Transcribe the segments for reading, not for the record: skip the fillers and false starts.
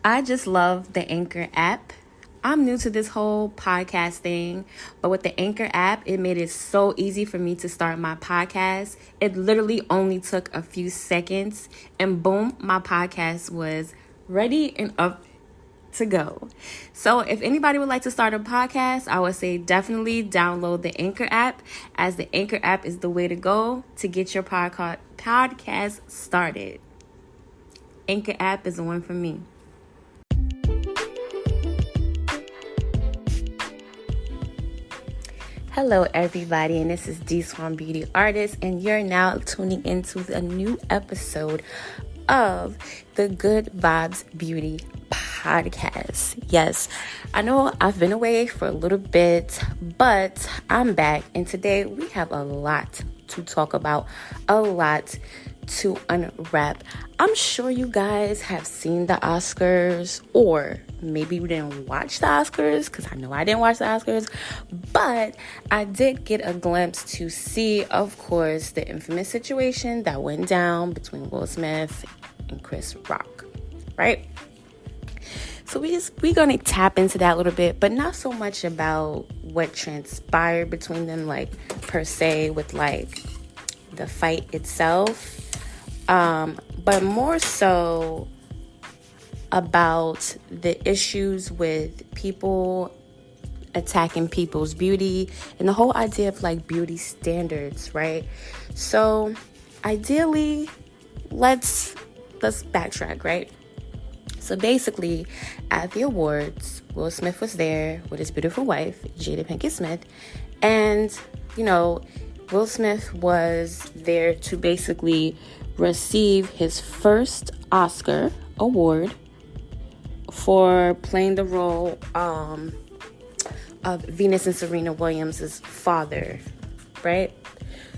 I just love the Anchor app. I'm new to this whole podcast thing, but with the Anchor app, it made it so easy for me to start my podcast. It literally only took a few seconds, and boom, my podcast was ready and up to go. So if anybody would like to start a podcast, I would say definitely download the Anchor app, as the Anchor app is the way to go to get your podcast started. Anchor app is the one for me. Hello everybody, and this is D Swan Beauty Artist, and you're now tuning into a new episode of the Good Vibes Beauty Podcast. Yes, I know I've been away for a little bit, but I'm back, and today we have a lot to talk about, a lot to unwrap. I'm sure you guys have seen the Oscars, or maybe you didn't watch the Oscars, because I know I didn't watch the Oscars, but I did get a glimpse to see, of course, the infamous situation that went down between Will Smith and Chris Rock, right? So we're going to tap into that a little bit, but not so much about what transpired between them, like, per se, with, like, the fight itself, but more so about the issues with people attacking people's beauty and the whole idea of, like, beauty standards, right? So ideally, let's backtrack, right? So basically, at the awards, Will Smith was there with his beautiful wife, Jada Pinkett Smith, and, you know, Will Smith was there to basically receive his first Oscar award for playing the role of Venus and Serena Williams' father, right?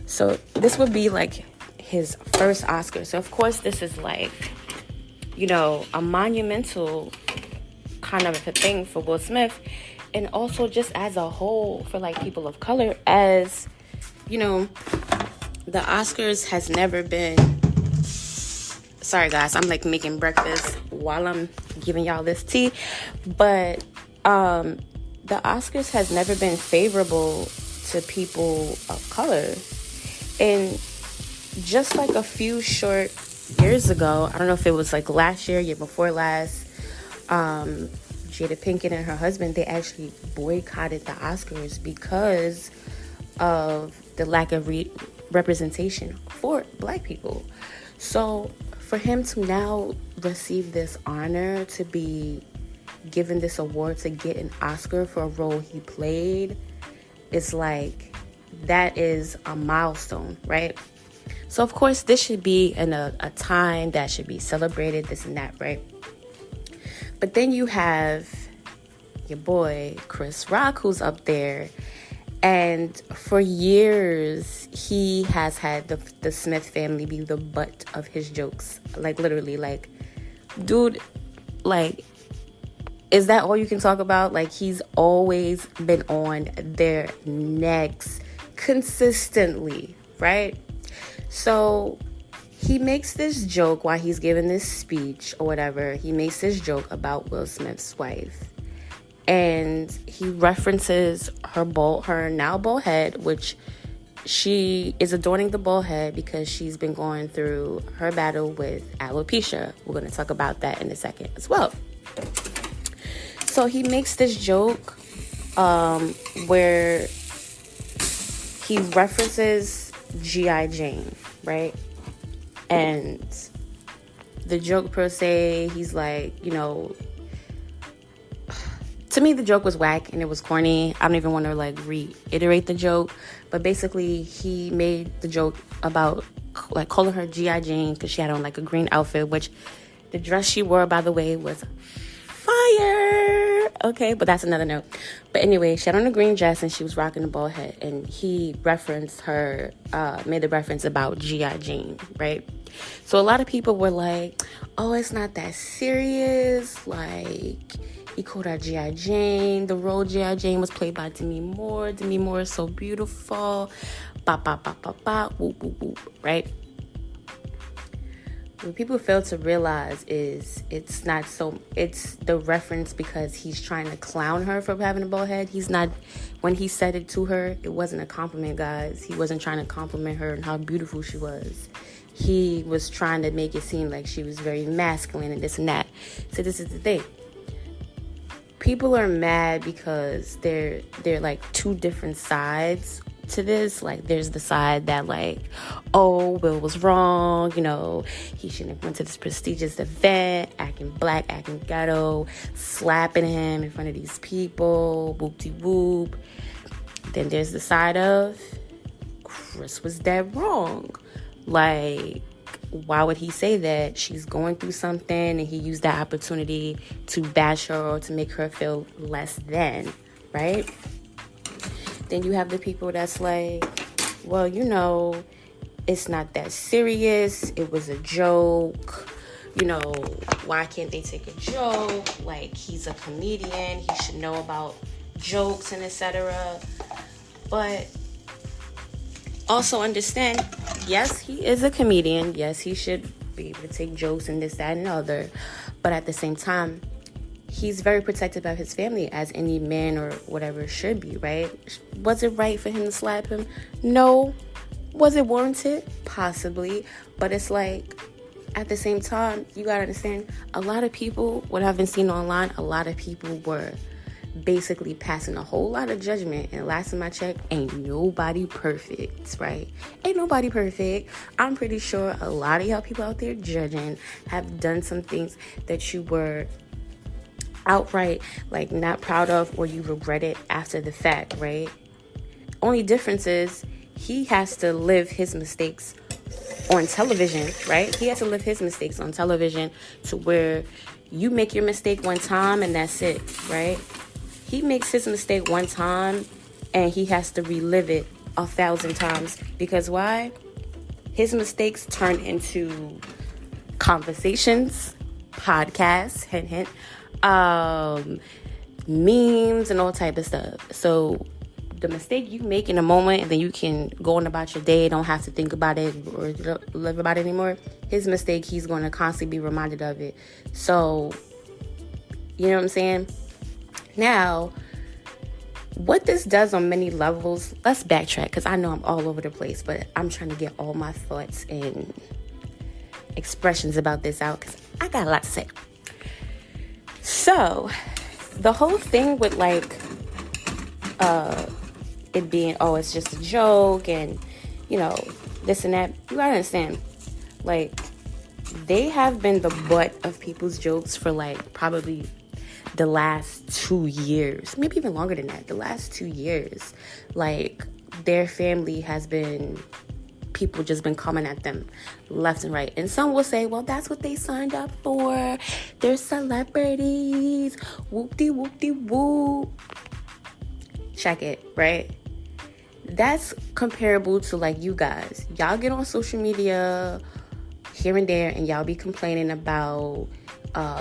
So this would be like his first Oscar. So of course this is like, you know, a monumental kind of a thing for Will Smith, and also just as a whole for, like, people of color, as, you know, the Oscars has never been, sorry guys, I'm like making breakfast while I'm giving y'all this tea, but the Oscars has never been favorable to people of color. And just like a few short years ago, I don't know if it was like last year before last, Jada Pinkett and her husband, they actually boycotted the Oscars because of the lack of representation for Black people. So for him to now receive this honor, to be given this award, to get an Oscar for a role he played, it's like, that is a milestone, right? So of course this should be in a time that should be celebrated, this and that, right? But then you have your boy Chris Rock, who's up there, and for years he has had the Smith family be the butt of his jokes. Like, literally, like, dude, like, is that all you can talk about? Like, he's always been on their necks consistently, right? So he makes this joke while he's giving this speech or whatever. He makes this joke about Will Smith's wife, and he references her now bald head, which she is adorning the bald head because she's been going through her battle with alopecia. We're going to talk about that in a second as well. So he makes this joke where he references G.I. Jane, right? And the joke per se, he's like, you know, to me the joke was whack and it was corny. I don't even want to, like, reiterate the joke, but basically he made the joke about, like, calling her G.I. Jane because she had on, like, a green outfit, which the dress she wore, by the way, was fire. Okay, but that's another note. But anyway, she had on a green dress and she was rocking a bald head, and he referenced her, made the reference about G.I. Jane, right? So a lot of people were like, oh, it's not that serious, like, he called her G.I. Jane, the role G.I. Jane was played by Demi Moore is so beautiful, ba ba ba ba ba, whoop whoop whoop, right? what people fail to realize is it's the reference because he's trying to clown her for having a bald head. When he said it to her, it wasn't a compliment, guys. He wasn't trying to compliment her and how beautiful she was. He was trying to make it seem like she was very masculine and this and that. So this is the thing. People are mad because they're like two different sides to this. Like, there's the side that like, oh, Will was wrong, he shouldn't have went to this prestigious event, acting black, acting ghetto, slapping him in front of these people, whoop-de-whoop. Then there's the side of Chris was dead wrong. Like, why would he say that? She's going through something and he used that opportunity to bash her or to make her feel less than, right? Then you have the people that's like, well, it's not that serious. It was a joke. Why can't they take a joke? Like, he's a comedian. He should know about jokes and etc. But also understand, yes, he is a comedian. Yes, he should be able to take jokes and this, that, and the other. But at the same time, he's very protective of his family, as any man or whatever should be, right? Was it right for him to slap him? No. Was it warranted? Possibly. But it's like, at the same time, you gotta understand, a lot of people, what I've been seeing online, a lot of people were basically passing a whole lot of judgment. And last time I checked, ain't nobody perfect, right? Ain't nobody perfect. I'm pretty sure a lot of y'all people out there judging have done some things that you were outright like not proud of, or you regret it after the fact, right? Only difference is he has to live his mistakes on television, right? He has to live his mistakes on television, to where you make your mistake one time and that's it, right? He makes his mistake one time and he has to relive it 1,000 times. Because why? His mistakes turn into conversations, podcasts, hint, hint, memes and all type of stuff. So the mistake you make in a moment, and then you can go on about your day, don't have to think about it or live about it anymore. His mistake, he's going to constantly be reminded of it. So, you know what I'm saying? Now, what this does on many levels, let's backtrack, because I know I'm all over the place, but I'm trying to get all my thoughts and expressions about this out, because I got a lot to say. So, the whole thing with like it being, oh, it's just a joke and, this and that, you gotta understand, like, they have been the butt of people's jokes for like probably the last 2 years, maybe even longer than that, the last 2 years. Like, their family has been, people just been coming at them left and right. And some will say, well, that's what they signed up for. They're celebrities. Whoop-de-whoop-de-whoop. Check it, right? That's comparable to like you guys. Y'all get on social media here and there and y'all be complaining about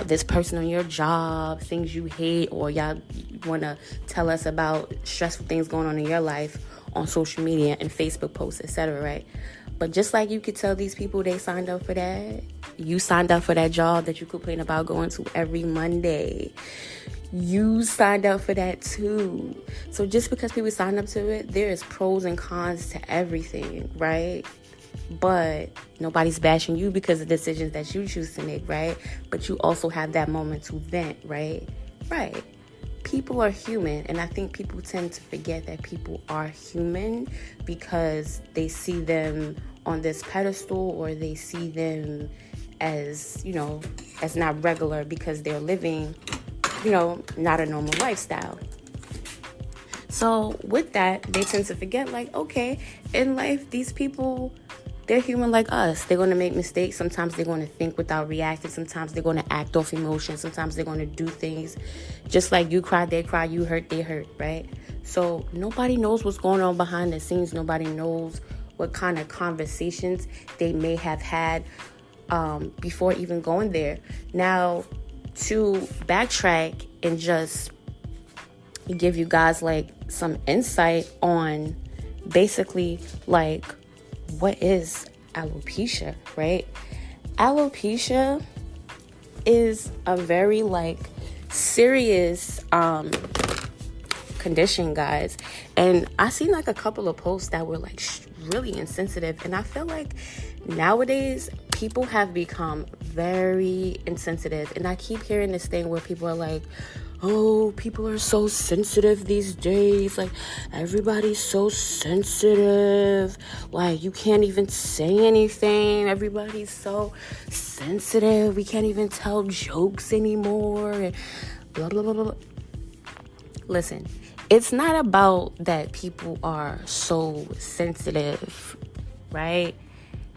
this person on your job, things you hate, or y'all want to tell us about stressful things going on in your life on social media and Facebook posts, etc., right? But just like you could tell these people they signed up for that, you signed up for that job that you complain about going to every Monday. You signed up for that too. So just because people sign up to it, there is pros and cons to everything, right? But nobody's bashing you because of decisions that you choose to make, right? But you also have that moment to vent, right? Right. People are human, and I think people tend to forget that people are human because they see them on this pedestal, or they see them as, as not regular because they're living, not a normal lifestyle. So with that, they tend to forget, like, okay, in life, these people, they're human like us. They're going to make mistakes. Sometimes they're going to think without reacting. Sometimes they're going to act off emotion. Sometimes they're going to do things just like you cry, they cry, you hurt, they hurt, right? So nobody knows what's going on behind the scenes. Nobody knows what kind of conversations they may have had before even going there. Now, to backtrack and just give you guys like some insight on basically like what is alopecia, right? alopecia is a very serious condition, guys. And I seen a couple of posts that were really insensitive, and I feel like nowadays people have become very insensitive. And I keep hearing this thing where people are like, oh, people are so sensitive these days, everybody's so sensitive, you can't even say anything, everybody's so sensitive, we can't even tell jokes anymore, and blah blah blah blah. Listen, it's not about that people are so sensitive, right?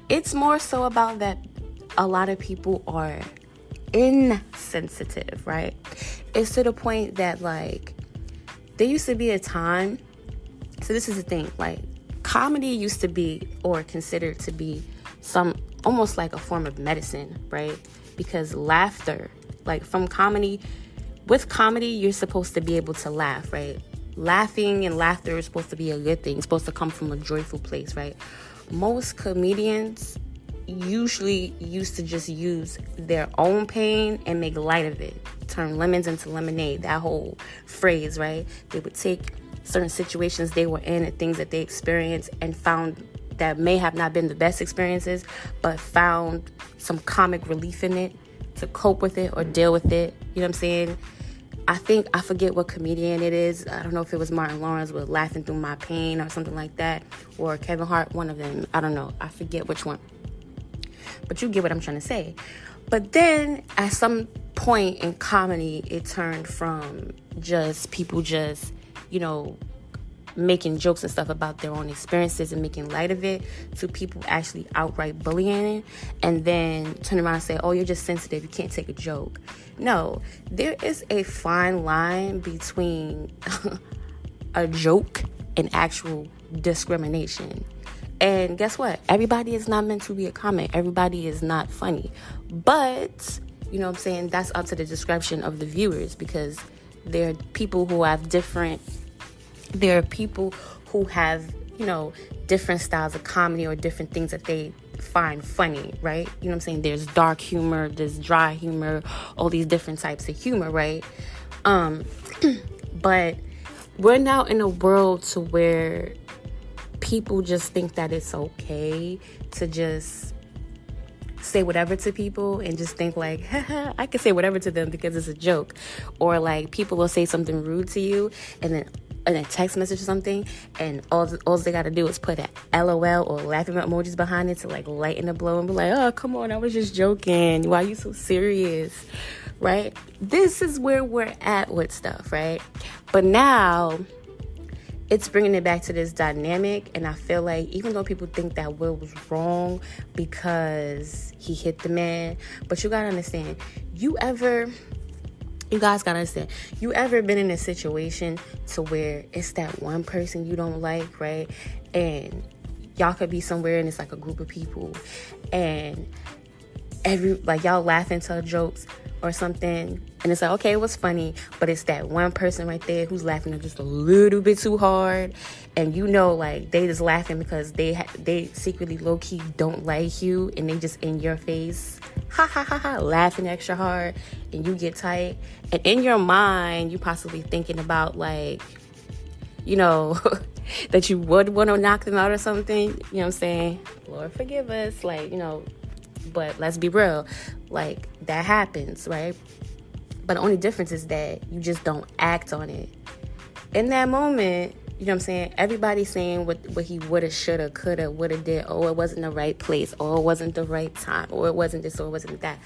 It's more so about that a lot of people are insensitive, right? It's to the point that there used to be a time. So this is the thing, comedy used to be, or considered to be, some almost like a form of medicine, right? Because laughter, from comedy, with comedy, you're supposed to be able to laugh, right? Laughing and laughter is supposed to be a good thing. It's supposed to come from a joyful place, right? Most comedians usually used to just use their own pain and make light of it. Turn lemons into lemonade, that whole phrase, right? They would take certain situations they were in and things that they experienced and found that may have not been the best experiences, but found some comic relief in it to cope with it or deal with it. You know what I'm saying? I forget what comedian it is. I don't know if it was Martin Lawrence with Laughing Through My Pain or something like that, or Kevin Hart, one of them. I don't know. I forget which one. But you get what I'm trying to say. But then at some point in comedy, it turned from just people just, making jokes and stuff about their own experiences and making light of it, to people actually outright bullying it, and then turn around and say, oh, you're just sensitive, you can't take a joke. No, there is a fine line between a joke and actual discrimination. And guess what? Everybody is not meant to be a comic. Everybody is not funny. But, you know what I'm saying, that's up to the discretion of the viewers, because there are people who have different different styles of comedy or different things that they find funny, right? You know what I'm saying? There's dark humor, there's dry humor, all these different types of humor, right? But we're now in a world to where people just think that it's okay to just say whatever to people and just think haha, I can say whatever to them because it's a joke. Or people will say something rude to you and then in a text message or something, and all they gotta do is put an LOL or laughing emojis behind it to lighten the blow and be like, oh, come on, I was just joking. Why are you so serious? Right? This is where we're at with stuff, right? But now it's bringing it back to this dynamic, and I feel like even though people think that Will was wrong because he hit the man, but you gotta understand, you guys gotta understand, you ever been in a situation to where it's that one person you don't like, right? And y'all could be somewhere and it's a group of people, and y'all laughing, tell jokes or something, and it's okay, it was funny, but it's that one person right there who's laughing just a little bit too hard, and they just laughing because they secretly low-key don't like you, and they just in your face, ha ha ha ha, laughing extra hard, and you get tight, and in your mind you possibly thinking about that you would want to knock them out or something. You know what I'm saying? Lord forgive us, but let's be real, that happens, right? But the only difference is that you just don't act on it. In that moment, you know what I'm saying, everybody's saying what he woulda, shoulda, coulda, woulda did. Oh, it wasn't the right place. Oh, it wasn't the right time. Or it wasn't this, or it wasn't that.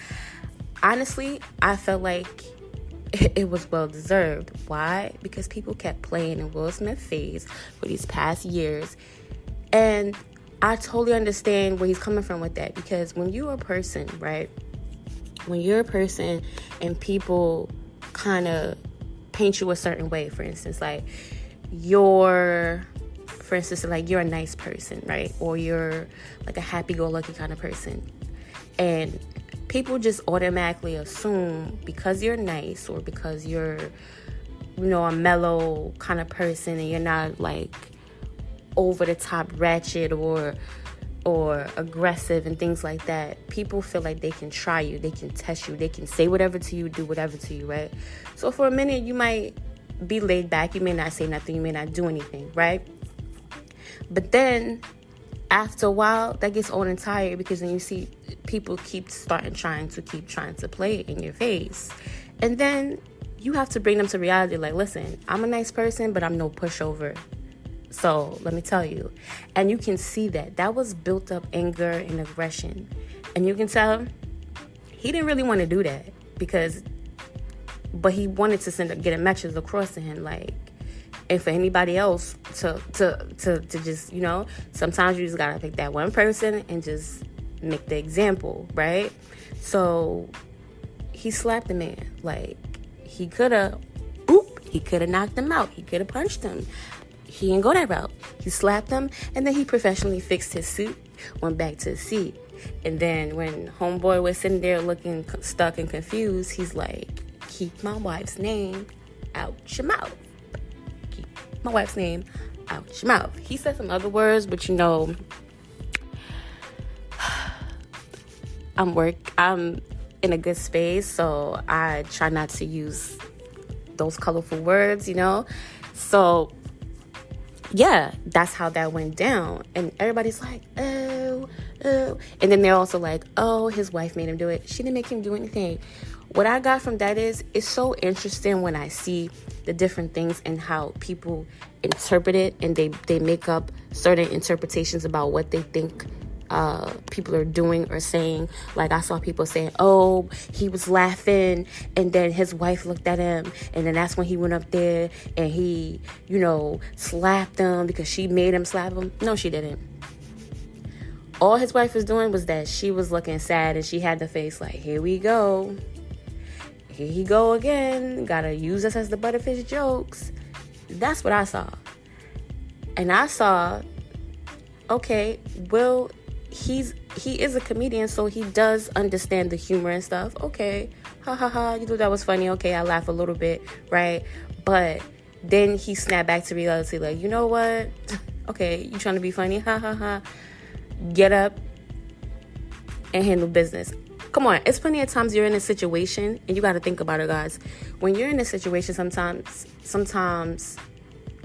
Honestly, I felt like it was well deserved. Why? Because people kept playing in Will Smith's face for these past years. And I totally understand where he's coming from with that, because when you're a person, right? When you're a person and people kind of paint you a certain way, for instance, you're a nice person, right? Or you're a happy-go-lucky kind of person. And people just automatically assume because you're nice or because you're, a mellow kind of person and you're not over the top ratchet or or aggressive and things like that, people feel like they can try you, they can test you, they can say whatever to you, do whatever to you, right? So for a minute, you might be laid back, you may not say nothing, you may not do anything, right? But then after a while, that gets old and tired, because then you see people trying to play it in your face. And then you have to bring them to reality, like, listen, I'm a nice person, but I'm no pushover. So let me tell you. And you can see that was built up anger and aggression. And you can tell he didn't really want to do that, but he wanted to get a message across to him, like, and for anybody else to just, sometimes you just gotta pick that one person and just make the example, right? So he slapped the man. Like, he could have knocked him out. He could have punched him. He didn't go that route. He slapped him, and then he professionally fixed his suit, went back to his seat. And then when homeboy was sitting there looking stuck and confused, he's like, keep my wife's name out your mouth. Keep my wife's name out your mouth. He said some other words, but I'm in a good space, so I try not to use those colorful words, So yeah, that's how that went down. And everybody's like, oh. And then they're also like, oh, his wife made him do it. She didn't make him do anything. What I got from that is, it's so interesting when I see the different things and how people interpret it, and they make up certain interpretations about what they think people are doing or saying. Like, I saw people saying, oh, he was laughing, and then his wife looked at him, and then that's when he went up there and he, slapped him because she made him slap him. No, she didn't. All his wife was doing was that she was looking sad, and she had the face like, here we go. Here he go again. Gotta use us as the butt of his jokes. That's what I saw. And I saw, okay, well, he is a comedian, so he does understand the humor and stuff. Okay, ha ha ha, you thought that was funny. Okay, I laugh a little bit, right? But then he snapped back to reality, like, you know what? Okay, you trying to be funny? Ha ha ha. Get up and handle business. Come on, it's plenty of times you're in a situation, and you got to think about it, guys. When you're in a situation, sometimes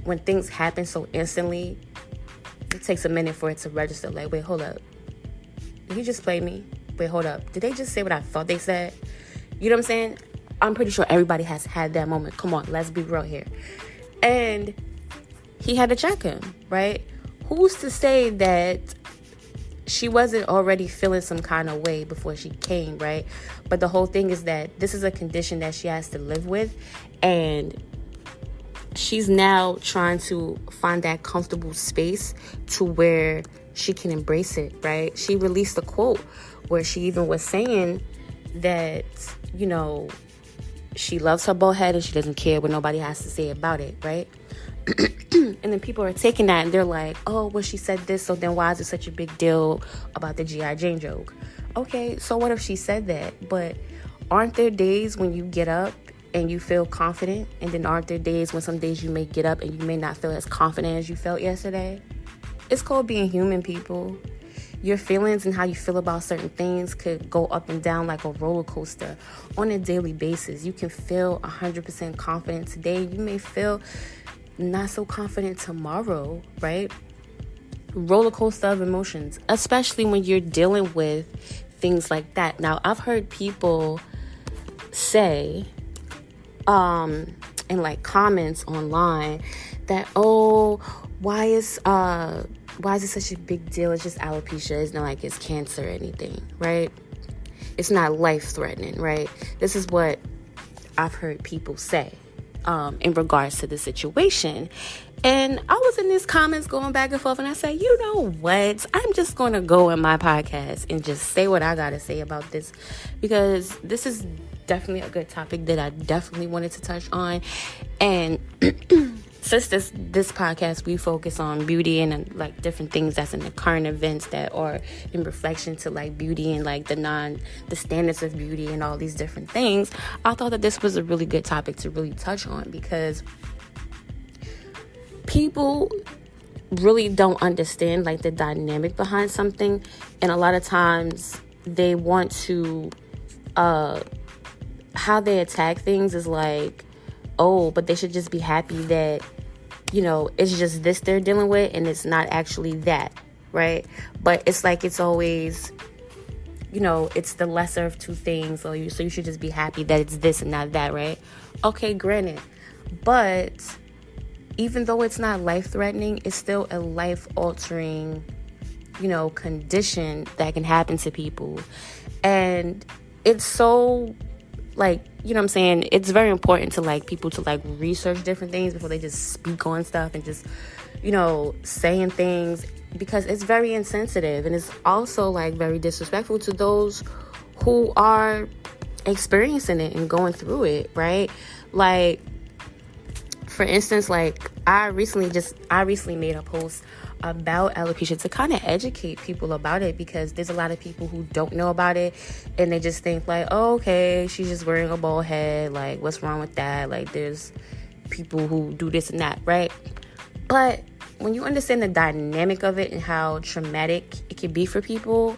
when things happen so instantly, it takes a minute for it to register. Like, wait, hold up. Did he just play me? Wait, hold up. Did they just say what I thought they said? You know what I'm saying? I'm pretty sure everybody has had that moment. Come on, let's be real here. And he had to check him, right? Who's to say that she wasn't already feeling some kind of way before she came, right? But the whole thing is that this is a condition that she has to live with, and she's now trying to find that comfortable space to where she can embrace it, right? She released a quote where she even was saying that, she loves her bald head and she doesn't care what nobody has to say about it, right? And then people are taking that and they're like, oh, well, she said this, so then why is it such a big deal about the G.I. Jane joke? Okay, so what if she said that? But aren't there days when you get up and you feel confident, and then aren't there days when some days you may get up and you may not feel as confident as you felt yesterday? It's called being human, people. Your feelings and how you feel about certain things could go up and down like a roller coaster on a daily basis. You can feel 100% confident today. You may feel not so confident tomorrow, right? Roller coaster of emotions, especially when you're dealing with things like that. Now, I've heard people say in like comments online that, oh, why is it such a big deal? It's just alopecia. It's not like it's cancer or anything, right? It's not life-threatening, right? This is what I've heard people say in regards to the situation. And I was in these comments going back and forth, and I said, you know what? I'm just going to go in my podcast and just say what I got to say about this, because this is definitely a good topic that I definitely wanted to touch on. And since this podcast, we focus on beauty and like different things that's in the current events that are in reflection to like beauty and like the standards of beauty and all these different things, I thought that this was a really good topic to really touch on, because people really don't understand like the dynamic behind something, and a lot of times they want to how they attack things is like, oh, but they should just be happy that, you know, it's just this they're dealing with and it's not actually that, right? But it's like it's always, you know, it's the lesser of two things, so you should just be happy that it's this and not that, right? Okay, granted. But even though it's not life-threatening, it's still a life-altering, you know, condition that can happen to people. And it's so, like, you know what I'm saying, it's very important to, like, people to, like, research different things before they just speak on stuff and just, you know, saying things, because it's very insensitive, and it's also, like, very disrespectful to those who are experiencing it and going through it, right? Like, for instance, like, I recently made a post about alopecia to kind of educate people about it, because there's a lot of people who don't know about it, and they just think like, oh, okay, she's just wearing a bald head, like, what's wrong with that? Like, there's people who do this and that, right? But when you understand the dynamic of it and how traumatic it can be for people,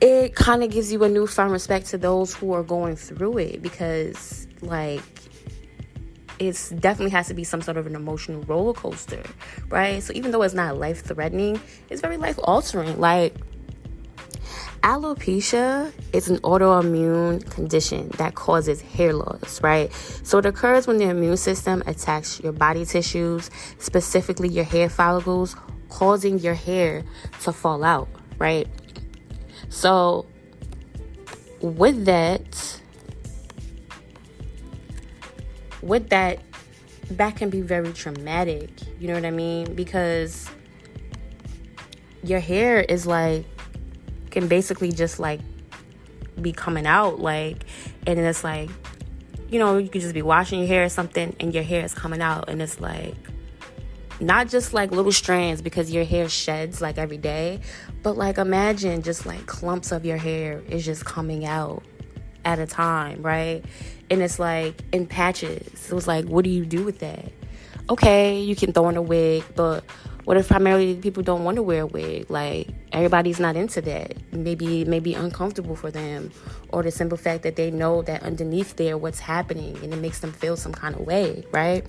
it kind of gives you a newfound respect to those who are going through it, because, like, it's definitely has to be some sort of an emotional roller coaster, right? So even though it's not life-threatening, it's very life-altering. Like, alopecia is an autoimmune condition that causes hair loss, right? So it occurs when the immune system attacks your body tissues, specifically your hair follicles, causing your hair to fall out, right? So with that can be very traumatic, you know what I mean? Because your hair is like, can basically just like be coming out, like, and then it's like, you know, you could just be washing your hair or something and your hair is coming out, and it's like, not just like little strands, because your hair sheds like every day, but like imagine just like clumps of your hair is just coming out at a time, right? And it's like in patches. So it's like, what do you do with that? Okay, you can throw in a wig, but what if primarily people don't want to wear a wig? Like, everybody's not into that. Maybe it may be uncomfortable for them, or the simple fact that they know that underneath there what's happening, and it makes them feel some kind of way, right?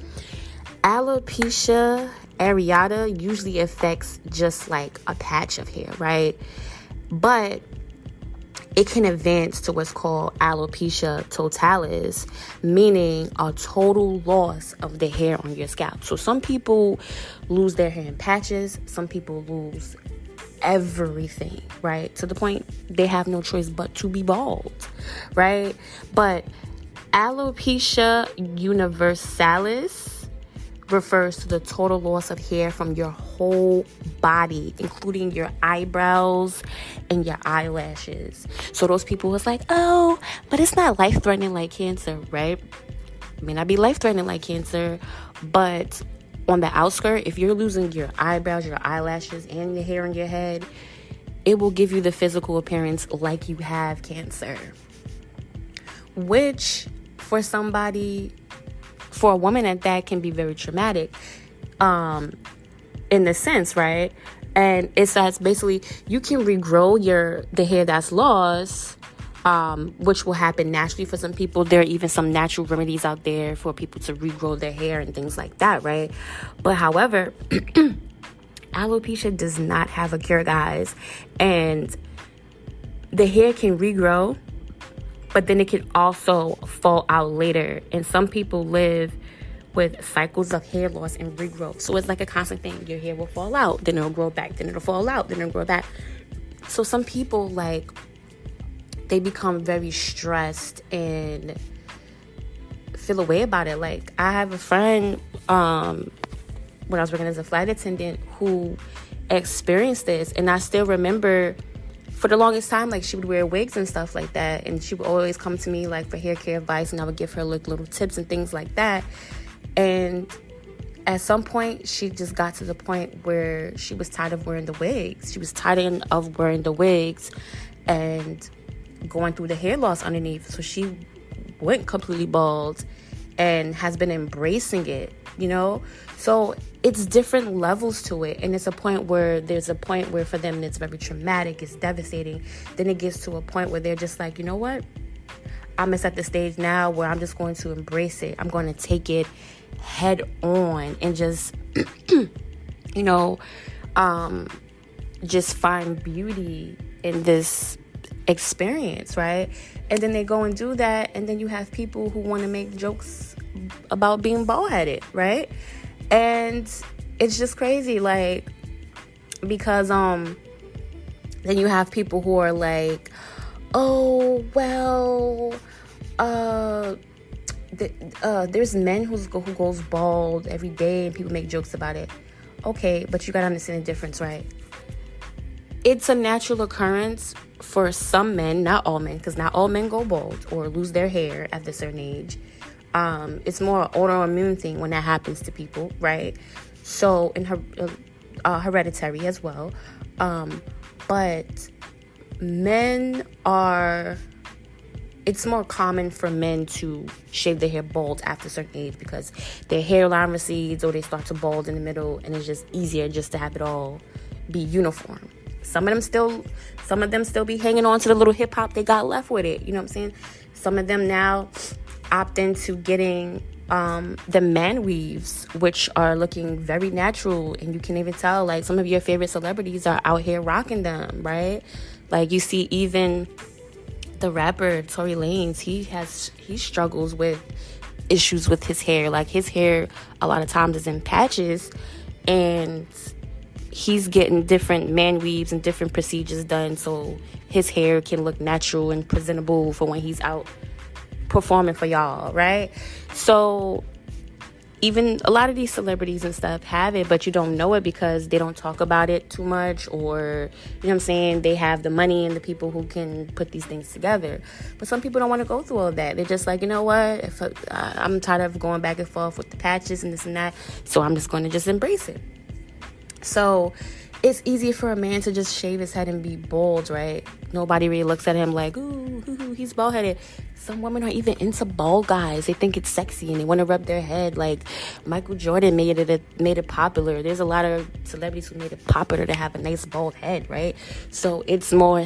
Alopecia areata usually affects just like a patch of hair, right? But it can advance to what's called alopecia totalis, meaning a total loss of the hair on your scalp. So some people lose their hair in patches, some people lose everything, right? To the point they have no choice but to be bald, right? But alopecia universalis refers to the total loss of hair from your whole body, including your eyebrows and your eyelashes. So those people was like, oh, but it's not life-threatening like cancer, right? It may not be life-threatening like cancer, but on the outskirts, if you're losing your eyebrows, your eyelashes, and the hair on your head, it will give you the physical appearance like you have cancer. Which, for a woman at that, can be very traumatic, in the sense, right? And it's that basically you can regrow the hair that's lost, which will happen naturally for some people. There are even some natural remedies out there for people to regrow their hair and things like that, right? But however, alopecia does not have a cure, guys, and the hair can regrow, but then it can also fall out later. And some people live with cycles of hair loss and regrowth. So it's like a constant thing. Your hair will fall out, then it'll grow back, then it'll fall out, then it'll grow back. So some people, like, they become very stressed and feel a way about it. Like, I have a friend, when I was working as a flight attendant, who experienced this. And I still remember, for the longest time, like, she would wear wigs and stuff like that, and she would always come to me, like, for hair care advice, and I would give her, like, little tips and things like that. And at some point, she just got to the point where she was tired of wearing the wigs. She was tired of wearing the wigs and going through the hair loss underneath. So she went completely bald and has been embracing it, you know? So it's different levels to it. And there's a point where for them it's very traumatic, it's devastating. Then it gets to a point where they're just like, you know what? I'm at the stage now where I'm just going to embrace it. I'm going to take it head on and just, just find beauty in this experience, right? And then they go and do that, and then you have people who want to make jokes about being bald-headed, right? And it's just crazy, like, because then you have people who are like, oh, well, there's men who goes bald every day and people make jokes about it. Okay, but you gotta understand the difference, right? It's a natural occurrence for some men, not all men, because not all men go bald or lose their hair at a certain age. It's more an autoimmune thing when that happens to people, right? So, in hereditary as well. But men it's more common for men to shave their hair bald after a certain age because their hairline recedes or they start to bald in the middle, and it's just easier just to have it all be uniform. Some of them still be hanging on to the little hip hop they got left with it. You know what I'm saying? Some of them now opt into getting the man weaves, which are looking very natural, and you can even tell like some of your favorite celebrities are out here rocking them, right? Like you see even the rapper Tory Lanez, he struggles with issues with his hair. Like his hair a lot of times is in patches, and he's getting different man weaves and different procedures done so his hair can look natural and presentable for when he's out performing for y'all, right? So even a lot of these celebrities and stuff have it, but you don't know it because they don't talk about it too much, or, you know what I'm saying, they have the money and the people who can put these things together. But some people don't want to go through all of that. They're just like, you know what, I'm tired of going back and forth with the patches and this and that, so I'm just going to just embrace it. So it's easy for a man to just shave his head and be bald, right? Nobody really looks at him like, ooh, he's bald-headed. Some women are even into bald guys. They think it's sexy and they want to rub their head. Like Michael Jordan made it popular. There's a lot of celebrities who made it popular to have a nice bald head, right? So it's more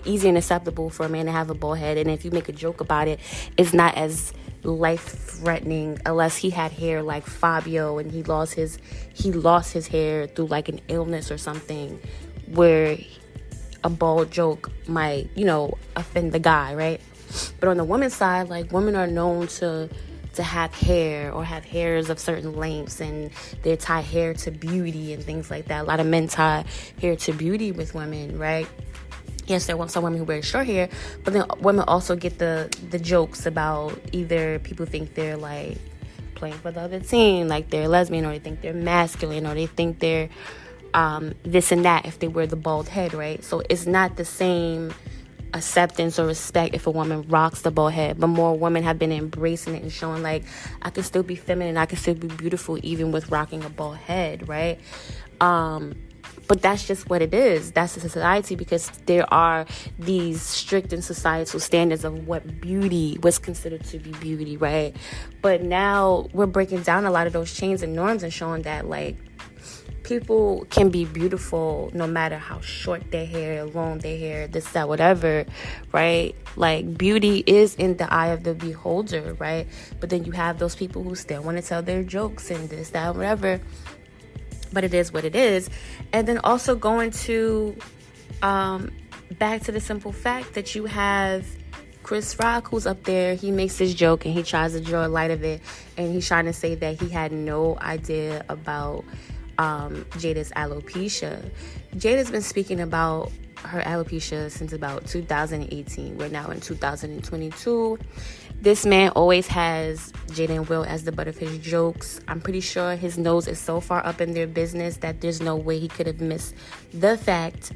easy and acceptable for a man to have a bald head. And if you make a joke about it, it's not as life-threatening unless he had hair like Fabio and he lost his hair through like an illness or something, where a bald joke might, offend the guy, right? But on the women's side, like, women are known to have hair or have hairs of certain lengths, and they tie hair to beauty and things like that. A lot of men tie hair to beauty with women, right? Yes, there are some women who wear short hair, but then women also get the jokes about either people think they're like playing for the other team, like they're lesbian, or they think they're masculine, or they think they're this and that if they wear the bald head, right? So it's not the same acceptance or respect if a woman rocks the bald head, but more women have been embracing it and showing like, I can still be feminine, I can still be beautiful even with rocking a bald head, right? But that's just what it is. That's the society, because there are these strict and societal standards of what's considered to be beauty, right? But now we're breaking down a lot of those chains and norms and showing that, like, people can be beautiful no matter how short their hair, long their hair, this, that, whatever, right? Like, beauty is in the eye of the beholder, right? But then you have those people who still want to tell their jokes and this, that, whatever. But it is what it is. And then also going to back to the simple fact that you have Chris Rock, who's up there, he makes this joke and he tries to draw light of it, and he's trying to say that he had no idea about Jada's alopecia. Jada's been speaking about her alopecia since about 2018. We're now in 2022. This man always has Jada and Will as the butt of his jokes. I'm pretty sure his nose is so far up in their business that there's no way he could have missed the fact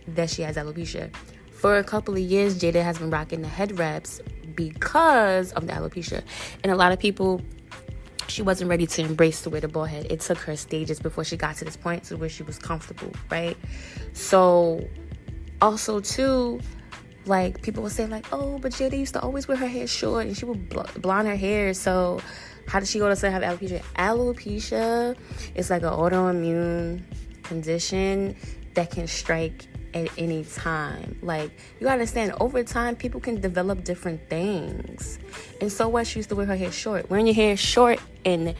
that she has alopecia. For a couple of years, Jada has been rocking the head wraps because of the alopecia. And a lot of people, she wasn't ready to embrace the way the bald head. It took her stages before she got to this point to where she was comfortable, right? So, also, too, Like, people will say, like, oh, but Jada used to always wear her hair short, and she would blonde her hair, so how did she go to have alopecia? Alopecia is like an autoimmune condition that can strike at any time. Like, you gotta understand, over time, people can develop different things. And so what? She used to wear her hair short. Wearing your hair short because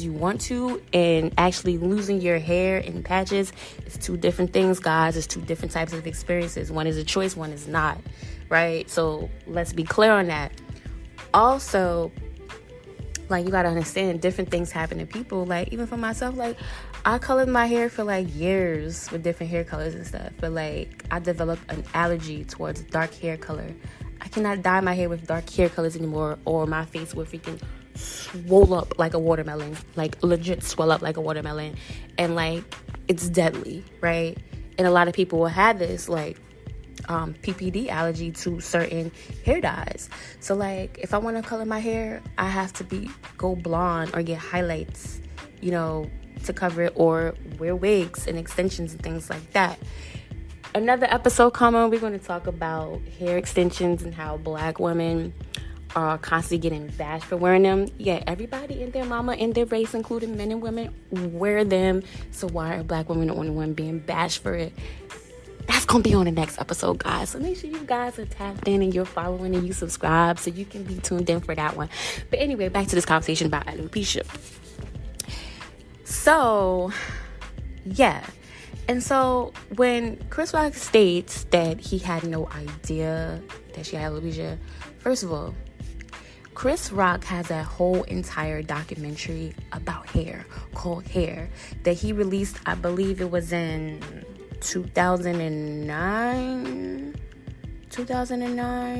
you want to, and actually losing your hair in patches, is two different things, guys. It's two different types of experiences. One is a choice, one is not, right? So let's be clear on that. Also, like, you gotta understand, different things happen to people. Like, even for myself, like, I colored my hair for like years with different hair colors and stuff, but like, I developed an allergy towards dark hair color. I cannot dye my hair with dark hair colors anymore, or my face will freaking swole up like a watermelon, like legit swell up like a watermelon, and like, it's deadly, right? And a lot of people will have this, like, PPD allergy to certain hair dyes. So like, if I want to color my hair, I have to go blonde or get highlights, you know, to cover it, or wear wigs and extensions and things like that. Another episode coming, we're going to talk about hair extensions and how Black women are constantly getting bashed for wearing them. Yeah, everybody and their mama and their race, including men and women, wear them. So why are Black women the only one being bashed for it? That's going to be on the next episode, guys. So make sure you guys are tapped in and you're following and you subscribe so you can be tuned in for that one. But anyway, back to this conversation about alopecia. So, yeah. And so when Chris Rock states that he had no idea that she had alopecia, first of all, Chris Rock has a whole entire documentary about hair called Hair that he released, I believe it was in 2009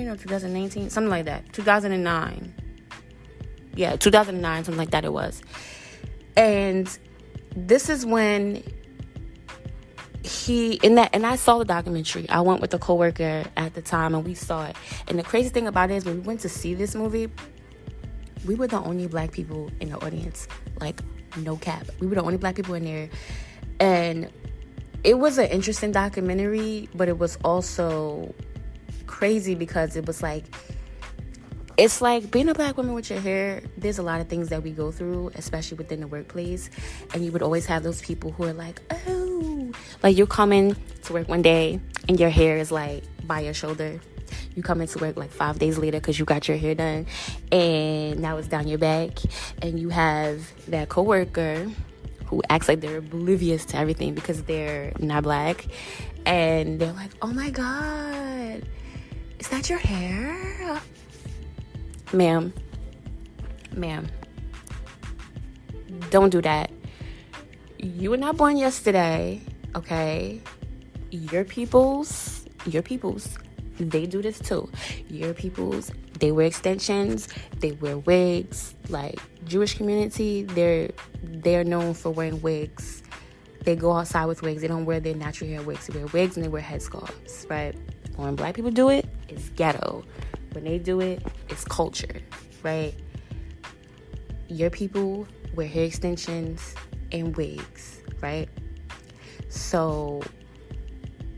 or 2019, something like that. 2009. Yeah, 2009, something like that it was. And this is when and I saw the documentary. I went with a coworker at the time and we saw it. And the crazy thing about it is, when we went to see this movie, we were the only Black people in the audience. Like, no cap. We were the only Black people in there. And it was an interesting documentary, but it was also crazy because it was like, it's like being a Black woman with your hair. There's a lot of things that we go through, especially within the workplace. And you would always have those people who are like, oh, like, you're coming to work one day and your hair is like by your shoulder. You come into work like 5 days later because you got your hair done and now it's down your back. And you have that coworker who acts like they're oblivious to everything because they're not Black. And they're like, oh my God, is that your hair? Ma'am, don't do that. You were not born yesterday, okay? Your peoples, they do this too. Your peoples, they wear extensions, they wear wigs. Like, Jewish community, they're known for wearing wigs. They go outside with wigs. They don't wear their natural hair wigs. They wear wigs and they wear headscarves, right? When Black people do it, it's ghetto. When they do it, it's culture, right? Your people wear hair extensions and wigs, right? So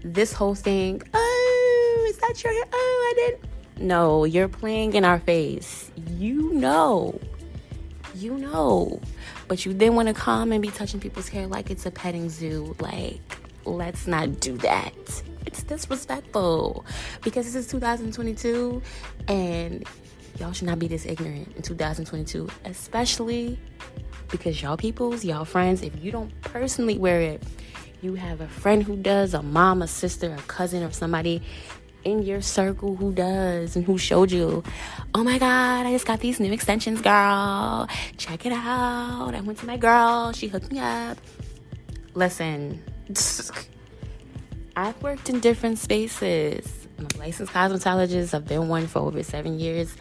this whole thing, oh, is that your hair? Oh, I didn't. No, you're playing in our face. You know. But you then want to come and be touching people's hair like it's a petting zoo. Like, let's not do that. It's disrespectful, because this is 2022 and y'all should not be this ignorant in 2022, especially because y'all peoples, y'all friends, if you don't personally wear it, you have a friend who does, a mom, a sister, a cousin, or somebody in your circle who does and who showed you, oh my God, I just got these new extensions, girl. Check it out. I went to my girl. She hooked me up. Listen, I've worked in different spaces. I'm a licensed cosmetologist. I've been one for over 7 years.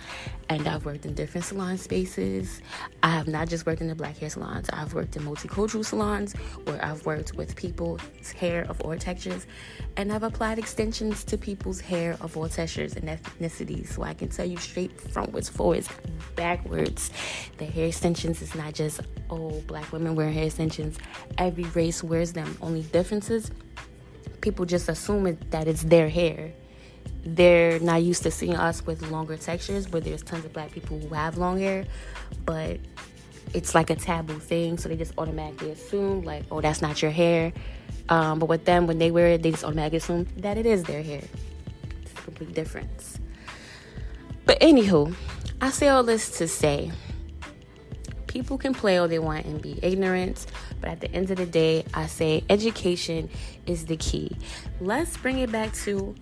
And I've worked in different salon spaces. I have not just worked in the Black hair salons. I've worked in multicultural salons where I've worked with people's hair of all textures. And I've applied extensions to people's hair of all textures and ethnicities. So I can tell you straight frontwards, forwards, backwards, the hair extensions is not just, oh, Black women wear hair extensions. Every race wears them. Only differences, people just assume that it's their hair. They're not used to seeing us with longer textures, but there's tons of black people who have long hair, but it's like a taboo thing, so they just automatically assume, like, oh, that's not your hair. But with them, when they wear it, they just automatically assume that it is their hair. It's a complete difference. But anywho, I say all this to say, people can play all they want and be ignorant, but at the end of the day, I say education is the key. Let's bring it back to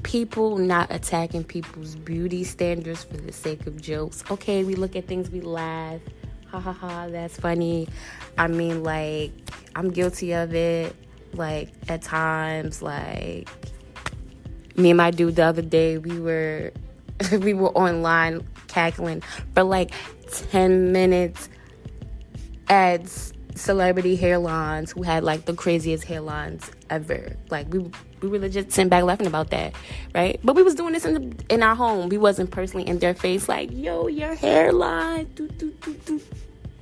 people not attacking people's beauty standards for the sake of jokes. Okay, we look at things, we laugh. Ha ha ha, that's funny. I mean, like, I'm guilty of it. Like, at times, like, me and my dude the other day, we were online cackling for like 10 minutes at celebrity hairlines who had like the craziest hairlines ever. Like, we were legit sitting back laughing about that, right? But we was doing this in our home. We wasn't personally in their face like, yo, your hairline.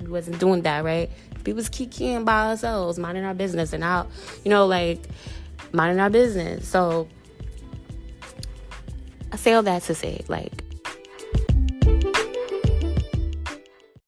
We wasn't doing that, right? We was kikiing by ourselves, minding our business, and out, minding our business. So I say all that to say, like,